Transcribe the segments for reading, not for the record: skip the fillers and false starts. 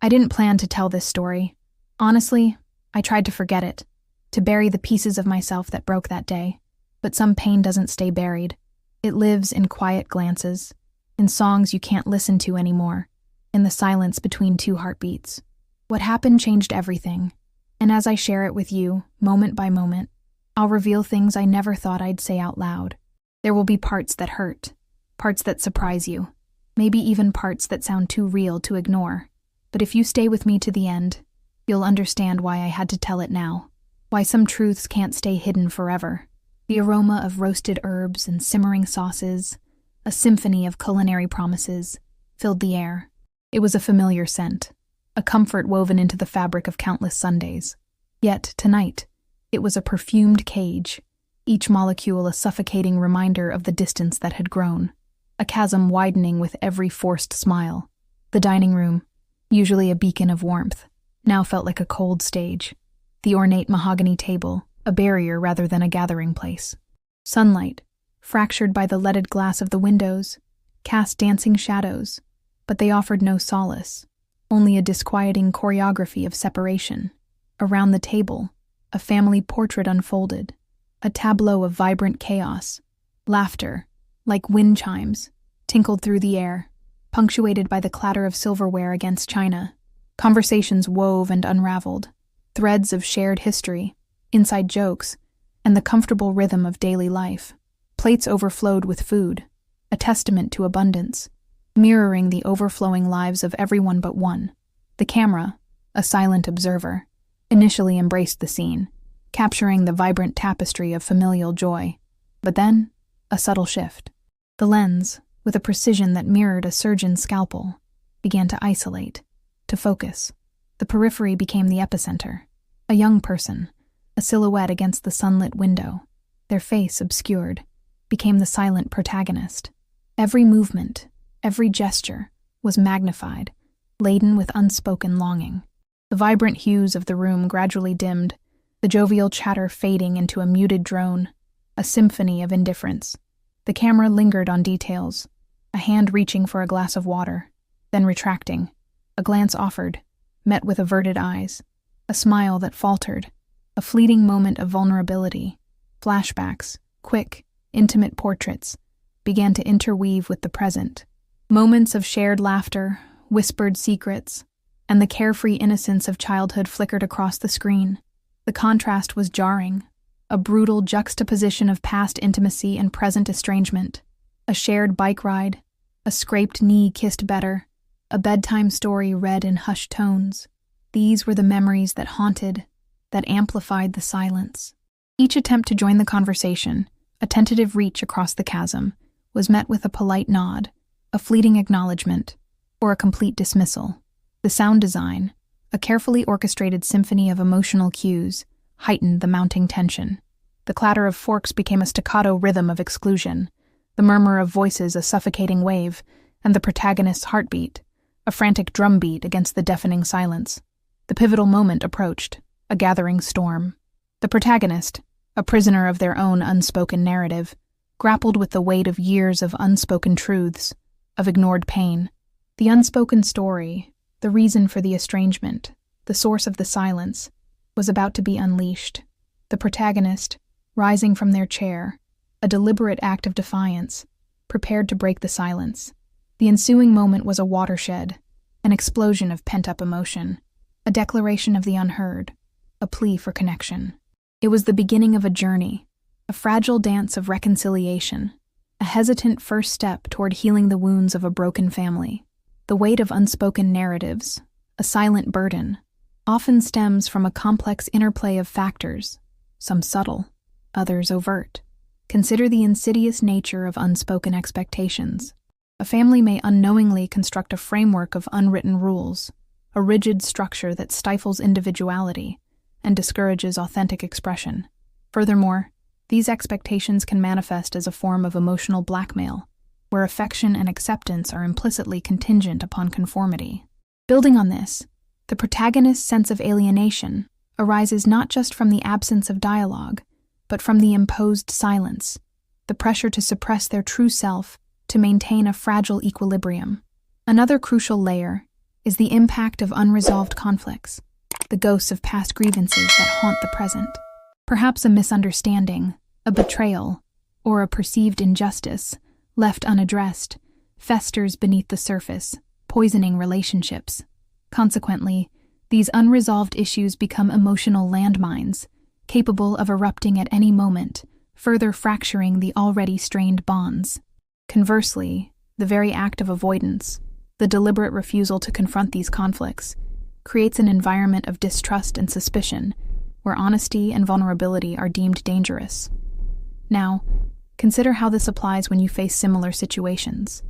I didn't plan to tell this story. Honestly, I tried to forget it, to bury the pieces of myself that broke that day. But some pain doesn't stay buried. It lives in quiet glances, in songs you can't listen to anymore, in the silence between two heartbeats. What happened changed everything, and as I share it with you, moment by moment, I'll reveal things I never thought I'd say out loud. There will be parts that hurt, parts that surprise you, maybe even parts that sound too real to ignore. But if you stay with me to the end, you'll understand why I had to tell it now, why some truths can't stay hidden forever. The aroma of roasted herbs and simmering sauces, a symphony of culinary promises, filled the air. It was a familiar scent, a comfort woven into the fabric of countless Sundays. Yet, tonight, it was a perfumed cage, each molecule a suffocating reminder of the distance that had grown, a chasm widening with every forced smile. The dining room, usually a beacon of warmth, now felt like a cold stage. The ornate mahogany table, a barrier rather than a gathering place. Sunlight, fractured by the leaded glass of the windows, cast dancing shadows, but they offered no solace, only a disquieting choreography of separation. Around the table, a family portrait unfolded, a tableau of vibrant chaos. Laughter, like wind chimes, tinkled through the air, punctuated by the clatter of silverware against china. Conversations wove and unraveled, threads of shared history, inside jokes, and the comfortable rhythm of daily life. Plates overflowed with food, a testament to abundance, mirroring the overflowing lives of everyone but one. The camera, a silent observer, initially embraced the scene, capturing the vibrant tapestry of familial joy. But then, a subtle shift. The lens, with a precision that mirrored a surgeon's scalpel, began to isolate, to focus. The periphery became the epicenter. A young person, a silhouette against the sunlit window, their face obscured, became the silent protagonist. Every movement, every gesture, was magnified, laden with unspoken longing. The vibrant hues of the room gradually dimmed, the jovial chatter fading into a muted drone, a symphony of indifference. The camera lingered on details, a hand reaching for a glass of water, then retracting, a glance offered, met with averted eyes, a smile that faltered, a fleeting moment of vulnerability. Flashbacks, quick, intimate portraits, began to interweave with the present. Moments of shared laughter, whispered secrets, and the carefree innocence of childhood flickered across the screen. The contrast was jarring, a brutal juxtaposition of past intimacy and present estrangement. A shared bike ride, a scraped knee kissed better, a bedtime story read in hushed tones. These were the memories that haunted, that amplified the silence. Each attempt to join the conversation, a tentative reach across the chasm, was met with a polite nod, a fleeting acknowledgement, or a complete dismissal. The sound design, a carefully orchestrated symphony of emotional cues, heightened the mounting tension. The clatter of forks became a staccato rhythm of exclusion, the murmur of voices a suffocating wave, and the protagonist's heartbeat, a frantic drumbeat against the deafening silence. The pivotal moment approached, a gathering storm. The protagonist, a prisoner of their own unspoken narrative, grappled with the weight of years of unspoken truths, of ignored pain. The unspoken story, the reason for the estrangement, the source of the silence, was about to be unleashed. The protagonist, rising from their chair, a deliberate act of defiance, prepared to break the silence. The ensuing moment was a watershed, an explosion of pent-up emotion, a declaration of the unheard, a plea for connection. It was the beginning of a journey, a fragile dance of reconciliation, a hesitant first step toward healing the wounds of a broken family. The weight of unspoken narratives, a silent burden, often stems from a complex interplay of factors, some subtle, others overt. Consider the insidious nature of unspoken expectations. A family may unknowingly construct a framework of unwritten rules, a rigid structure that stifles individuality and discourages authentic expression. Furthermore, these expectations can manifest as a form of emotional blackmail, where affection and acceptance are implicitly contingent upon conformity. Building on this, the protagonist's sense of alienation arises not just from the absence of dialogue, but from the imposed silence, the pressure to suppress their true self to maintain a fragile equilibrium. Another crucial layer is the impact of unresolved conflicts, the ghosts of past grievances that haunt the present. Perhaps a misunderstanding, a betrayal, or a perceived injustice, left unaddressed, festers beneath the surface, poisoning relationships. Consequently, these unresolved issues become emotional landmines, capable of erupting at any moment, further fracturing the already strained bonds. Conversely, the very act of avoidance, the deliberate refusal to confront these conflicts, creates an environment of distrust and suspicion, where honesty and vulnerability are deemed dangerous. Now, consider how this applies when you face similar situations.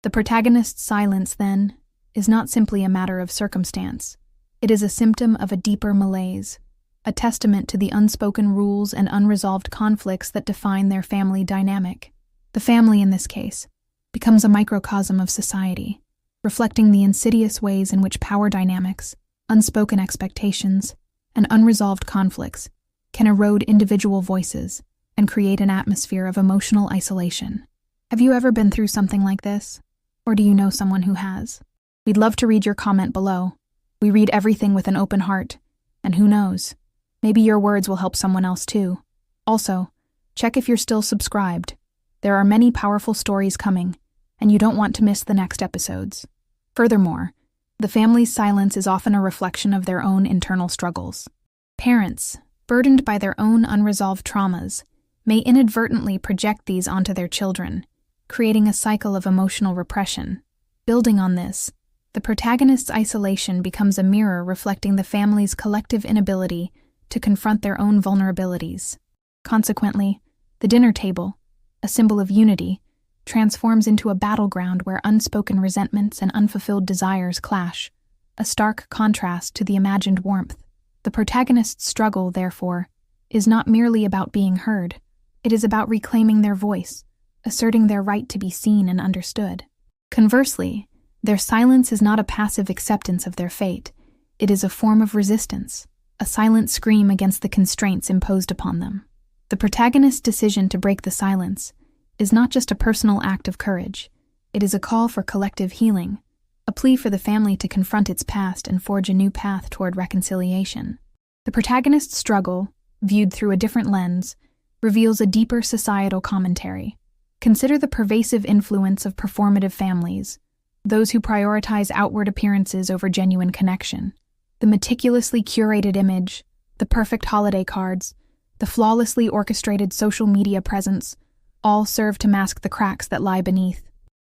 The protagonist's silence, then, is not simply a matter of circumstance. It is a symptom of a deeper malaise, a testament to the unspoken rules and unresolved conflicts that define their family dynamic. The family, in this case, becomes a microcosm of society, reflecting the insidious ways in which power dynamics, unspoken expectations, and unresolved conflicts can erode individual voices and create an atmosphere of emotional isolation. Have you ever been through something like this? Or do you know someone who has? We'd love to read your comment below. We read everything with an open heart, and who knows, maybe your words will help someone else too. Also, check if you're still subscribed. There are many powerful stories coming, and you don't want to miss the next episodes. Furthermore, the family's silence is often a reflection of their own internal struggles. Parents, burdened by their own unresolved traumas, may inadvertently project these onto their children, creating a cycle of emotional repression. Building on this, the protagonist's isolation becomes a mirror reflecting the family's collective inability to confront their own vulnerabilities. Consequently, the dinner table, a symbol of unity, transforms into a battleground where unspoken resentments and unfulfilled desires clash, a stark contrast to the imagined warmth. The protagonist's struggle, therefore, is not merely about being heard. It is about reclaiming their voice, asserting their right to be seen and understood. Conversely, their silence is not a passive acceptance of their fate. It is a form of resistance, a silent scream against the constraints imposed upon them. The protagonist's decision to break the silence is not just a personal act of courage. It is a call for collective healing, a plea for the family to confront its past and forge a new path toward reconciliation. The protagonist's struggle, viewed through a different lens, reveals a deeper societal commentary. Consider the pervasive influence of performative families, those who prioritize outward appearances over genuine connection. The meticulously curated image, the perfect holiday cards, the flawlessly orchestrated social media presence, all serve to mask the cracks that lie beneath.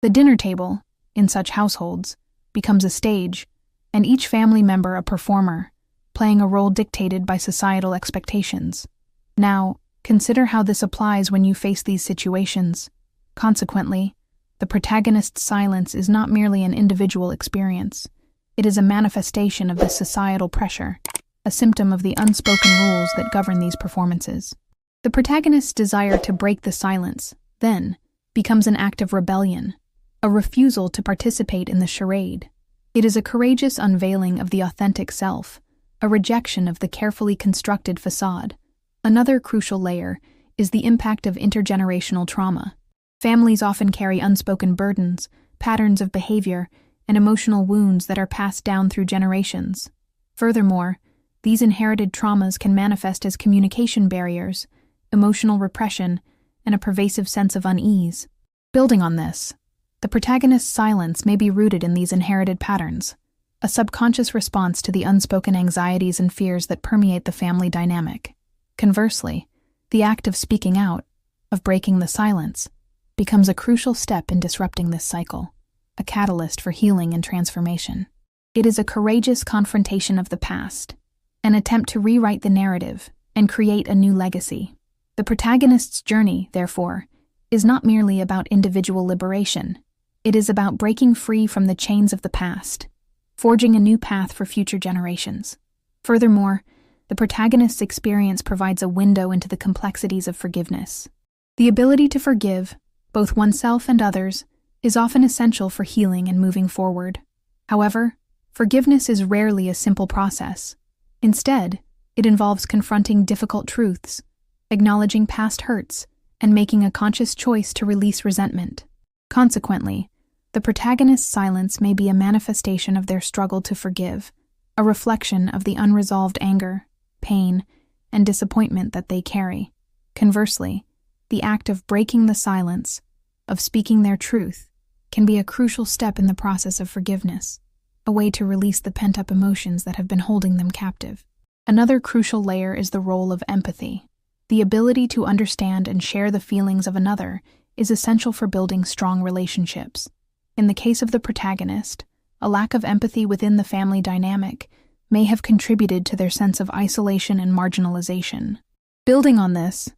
The dinner table, in such households, becomes a stage, and each family member a performer, playing a role dictated by societal expectations. Now, consider how this applies when you face these situations. Consequently, the protagonist's silence is not merely an individual experience. It is a manifestation of the societal pressure, a symptom of the unspoken rules that govern these performances. The protagonist's desire to break the silence, then, becomes an act of rebellion, a refusal to participate in the charade. It is a courageous unveiling of the authentic self, a rejection of the carefully constructed facade. Another crucial layer is the impact of intergenerational trauma. Families often carry unspoken burdens, patterns of behavior, and emotional wounds that are passed down through generations. Furthermore, these inherited traumas can manifest as communication barriers, emotional repression, and a pervasive sense of unease. Building on this, the protagonist's silence may be rooted in these inherited patterns, a subconscious response to the unspoken anxieties and fears that permeate the family dynamic. Conversely, the act of speaking out, of breaking the silence, becomes a crucial step in disrupting this cycle, a catalyst for healing and transformation. It is a courageous confrontation of the past, an attempt to rewrite the narrative and create a new legacy. The protagonist's journey, therefore, is not merely about individual liberation. It is about breaking free from the chains of the past, forging a new path for future generations. Furthermore, the protagonist's experience provides a window into the complexities of forgiveness. The ability to forgive, both oneself and others, is often essential for healing and moving forward. However, forgiveness is rarely a simple process. Instead, it involves confronting difficult truths, acknowledging past hurts, and making a conscious choice to release resentment. Consequently, The protagonist's silence may be a manifestation of their struggle to forgive, a reflection of the unresolved anger, pain, and disappointment that they carry. Conversely, the act of breaking the silence, of speaking their truth, can be a crucial step in the process of forgiveness, a way to release the pent-up emotions that have been holding them captive. Another crucial layer is the role of empathy. The ability to understand and share the feelings of another is essential for building strong relationships. In the case of the protagonist, a lack of empathy within the family dynamic may have contributed to their sense of isolation and marginalization. Building on this,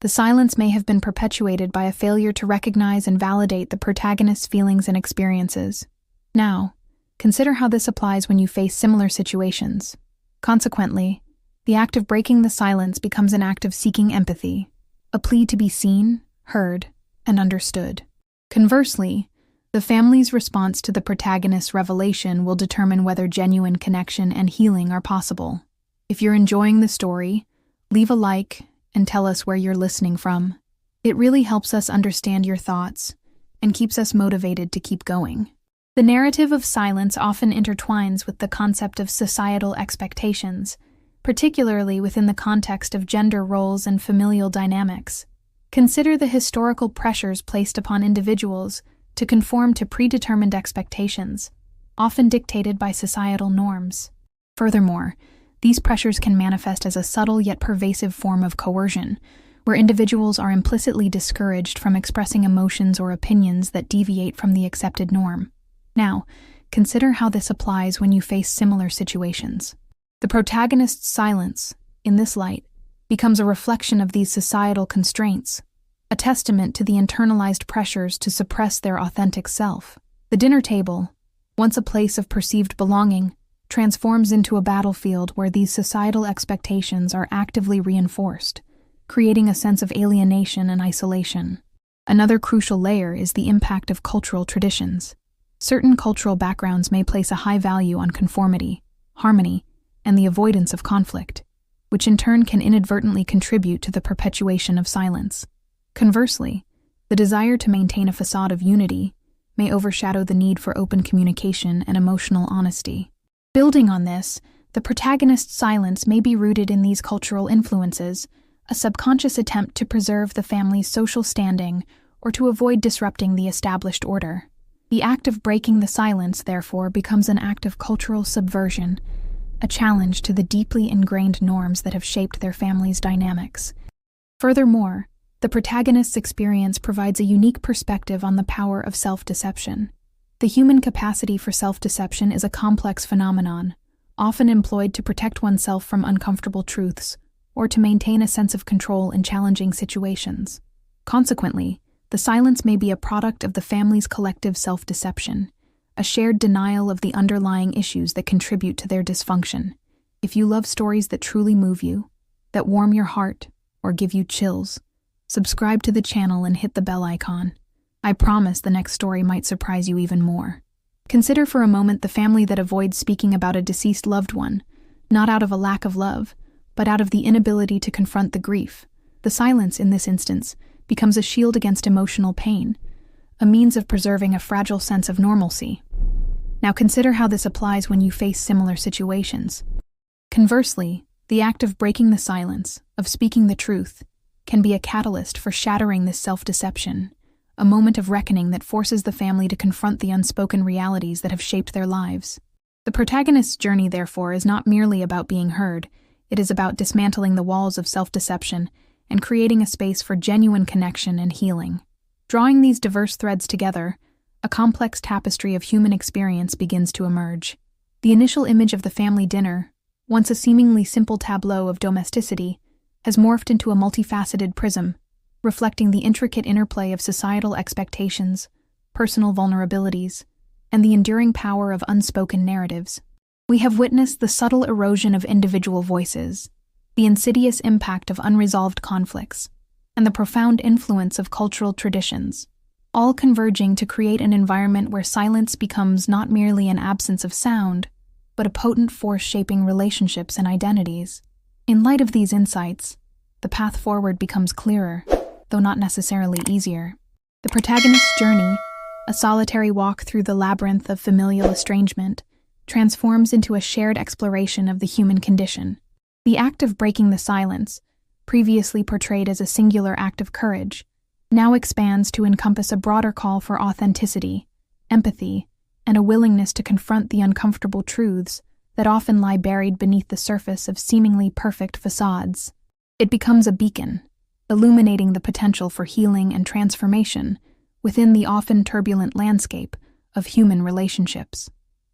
the silence may have been perpetuated by a failure to recognize and validate the protagonist's feelings and experiences. Now, consider how this applies when you face similar situations. Consequently, the act of breaking the silence becomes an act of seeking empathy, a plea to be seen, heard, and understood. Conversely, the family's response to the protagonist's revelation will determine whether genuine connection and healing are possible. If you're enjoying the story, leave a like and tell us where you're listening from. It really helps us understand your thoughts and keeps us motivated to keep going. The narrative of silence often intertwines with the concept of societal expectations, particularly within the context of gender roles and familial dynamics. Consider the historical pressures placed upon individuals to conform to predetermined expectations, often dictated by societal norms. Furthermore, these pressures can manifest as a subtle yet pervasive form of coercion, where individuals are implicitly discouraged from expressing emotions or opinions that deviate from the accepted norm. Now, consider how this applies when you face similar situations. The protagonist's silence, in this light, becomes a reflection of these societal constraints, a testament to the internalized pressures to suppress their authentic self. The dinner table, once a place of perceived belonging, transforms into a battlefield where these societal expectations are actively reinforced, creating a sense of alienation and isolation. Another crucial layer is the impact of cultural traditions. Certain cultural backgrounds may place a high value on conformity, harmony, and the avoidance of conflict, which in turn can inadvertently contribute to the perpetuation of silence. Conversely, the desire to maintain a facade of unity may overshadow the need for open communication and emotional honesty. Building on this, the protagonist's silence may be rooted in these cultural influences, a subconscious attempt to preserve the family's social standing or to avoid disrupting the established order. The act of breaking the silence, therefore, becomes an act of cultural subversion, a challenge to the deeply ingrained norms that have shaped their family's dynamics. Furthermore, the protagonist's experience provides a unique perspective on the power of self-deception. The human capacity for self-deception is a complex phenomenon, often employed to protect oneself from uncomfortable truths or to maintain a sense of control in challenging situations. Consequently, the silence may be a product of the family's collective self-deception, a shared denial of the underlying issues that contribute to their dysfunction. If you love stories that truly move you, that warm your heart, or give you chills, subscribe to the channel and hit the bell icon. I promise the next story might surprise you even more. Consider for a moment the family that avoids speaking about a deceased loved one, not out of a lack of love, but out of the inability to confront the grief. The silence, in this instance, becomes a shield against emotional pain, a means of preserving a fragile sense of normalcy. Now consider how this applies when you face similar situations. Conversely, the act of breaking the silence, of speaking the truth, can be a catalyst for shattering this self-deception, a moment of reckoning that forces the family to confront the unspoken realities that have shaped their lives. The protagonist's journey, therefore, is not merely about being heard, it is about dismantling the walls of self-deception and creating a space for genuine connection and healing. Drawing these diverse threads together, a complex tapestry of human experience begins to emerge. The initial image of the family dinner, once a seemingly simple tableau of domesticity, has morphed into a multifaceted prism, reflecting the intricate interplay of societal expectations, personal vulnerabilities, and the enduring power of unspoken narratives. We have witnessed the subtle erosion of individual voices, the insidious impact of unresolved conflicts, and the profound influence of cultural traditions, all converging to create an environment where silence becomes not merely an absence of sound, but a potent force shaping relationships and identities. In light of these insights, the path forward becomes clearer, though not necessarily easier. The protagonist's journey, A solitary walk through the labyrinth of familial estrangement transforms into a shared exploration of the human condition. The act of breaking the silence, previously portrayed as a singular act of courage, now expands to encompass a broader call for authenticity, empathy, and a willingness to confront the uncomfortable truths that often lie buried beneath the surface of seemingly perfect facades. It becomes a beacon, illuminating the potential for healing and transformation within the often turbulent landscape of human relationships.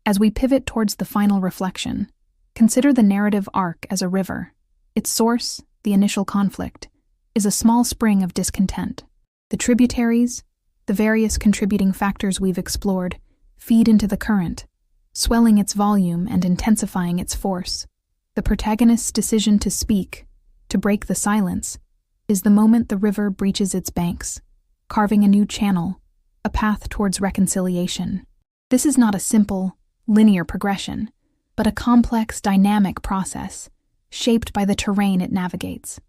As we pivot towards the final reflection, consider the narrative arc as a river. Its source, the initial conflict, is a small spring of discontent. The tributaries, the various contributing factors we've explored, feed into the current, swelling its volume and intensifying its force. The protagonist's decision to speak, to break the silence, is the moment the river breaches its banks, carving a new channel, a path towards reconciliation. This is not a simple, linear progression, but a complex, dynamic process, shaped by the terrain it navigates.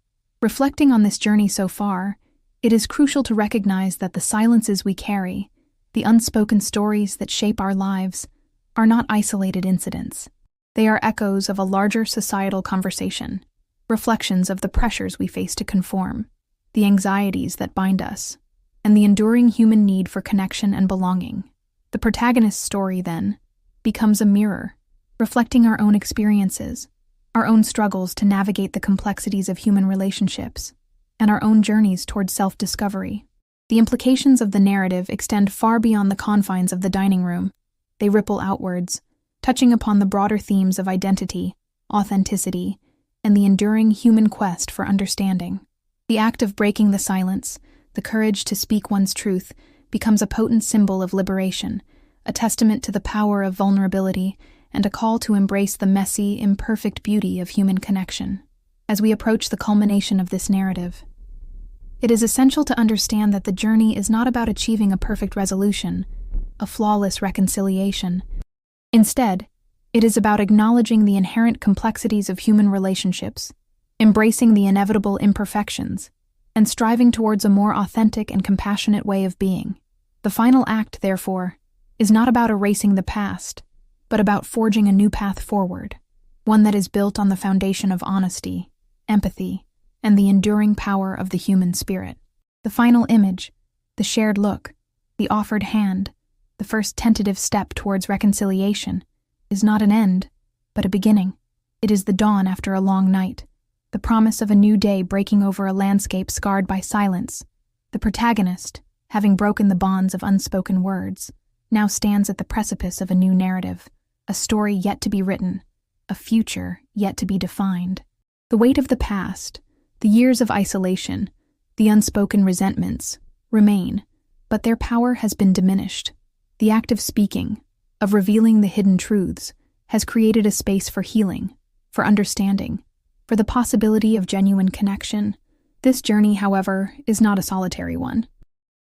Reflecting on this journey so far, it is crucial to recognize that the silences we carry, the unspoken stories that shape our lives, are not isolated incidents. They are echoes of a larger societal conversation, reflections of the pressures we face to conform, the anxieties that bind us, and the enduring human need for connection and belonging. The protagonist's story, then, becomes a mirror, reflecting our own experiences, our own struggles to navigate the complexities of human relationships, and our own journeys towards self-discovery. The implications of the narrative extend far beyond the confines of the dining room. They ripple outwards, touching upon the broader themes of identity, authenticity, and the enduring human quest for understanding. The act of breaking the silence, the courage to speak one's truth, becomes a potent symbol of liberation, a testament to the power of vulnerability, and a call to embrace the messy, imperfect beauty of human connection. As we approach the culmination of this narrative, it is essential to understand that the journey is not about achieving a perfect resolution, a flawless reconciliation. Instead, it is about acknowledging the inherent complexities of human relationships, embracing the inevitable imperfections, and striving towards a more authentic and compassionate way of being. The final act, therefore, is not about erasing the past, but about forging a new path forward, one that is built on the foundation of honesty, empathy, and the enduring power of the human spirit. The final image, the shared look, the offered hand, the first tentative step towards reconciliation, is not an end, but a beginning. It is the dawn after a long night, the promise of a new day breaking over a landscape scarred by silence. The protagonist, having broken the bonds of unspoken words, now stands at the precipice of a new narrative, a story yet to be written, a future yet to be defined. The weight of the past, the years of isolation, the unspoken resentments, remain, but their power has been diminished. The act of speaking, of revealing the hidden truths, has created a space for healing, for understanding, for the possibility of genuine connection. This journey, however, is not a solitary one.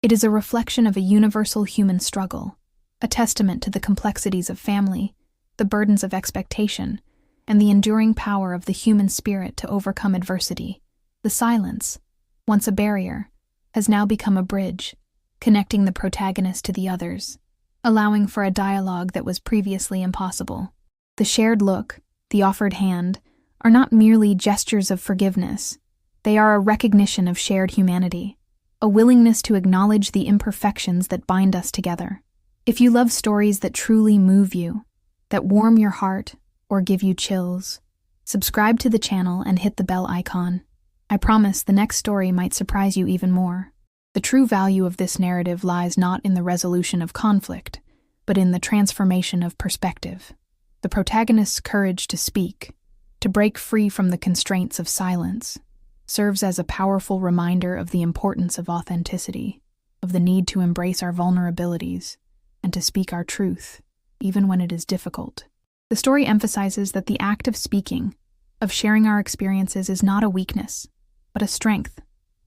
It is a reflection of a universal human struggle, a testament to the complexities of family, the burdens of expectation, and the enduring power of the human spirit to overcome adversity. The silence, once a barrier, has now become a bridge, connecting the protagonist to the others, allowing for a dialogue that was previously impossible. The shared look, the offered hand, are not merely gestures of forgiveness. They are a recognition of shared humanity, a willingness to acknowledge the imperfections that bind us together. If you love stories that truly move you, that warm your heart, or give you chills, subscribe to the channel and hit the bell icon. I promise the next story might surprise you even more. The true value of this narrative lies not in the resolution of conflict, but in the transformation of perspective. The protagonist's courage to speak, to break free from the constraints of silence, serves as a powerful reminder of the importance of authenticity, of the need to embrace our vulnerabilities, and to speak our truth, even when it is difficult. The story emphasizes that the act of speaking, of sharing our experiences, is not a weakness, but a strength.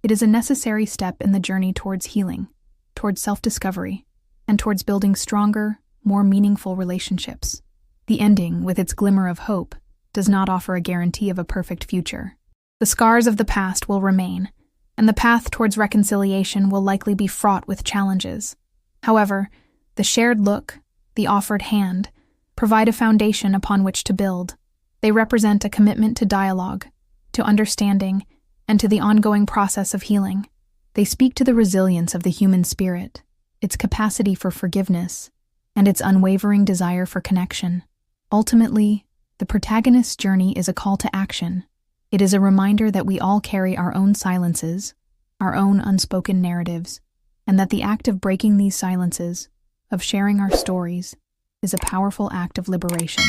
It is a necessary step in the journey towards healing, towards self-discovery, and towards building stronger, more meaningful relationships. The ending, with its glimmer of hope, does not offer a guarantee of a perfect future. The scars of the past will remain, and the path towards reconciliation will likely be fraught with challenges. However, the shared look, the offered hand, provide a foundation upon which to build. They represent a commitment to dialogue, to understanding, and to the ongoing process of healing. They speak to the resilience of the human spirit, its capacity for forgiveness, and its unwavering desire for connection. Ultimately, the protagonist's journey is a call to action. It is a reminder that we all carry our own silences, our own unspoken narratives, and that the act of breaking these silences, of sharing our stories, is a powerful act of liberation.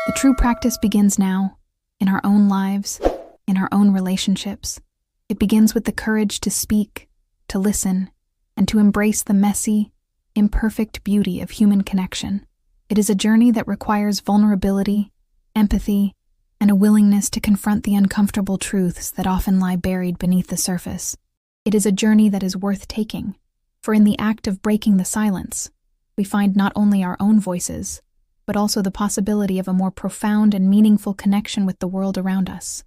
The true practice begins now, in our own lives, in our own relationships. It begins with the courage to speak, to listen, and to embrace the messy, imperfect beauty of human connection. It is a journey that requires vulnerability, empathy, and a willingness to confront the uncomfortable truths that often lie buried beneath the surface. It is a journey that is worth taking, for in the act of breaking the silence, we find not only our own voices, but also the possibility of a more profound and meaningful connection with the world around us.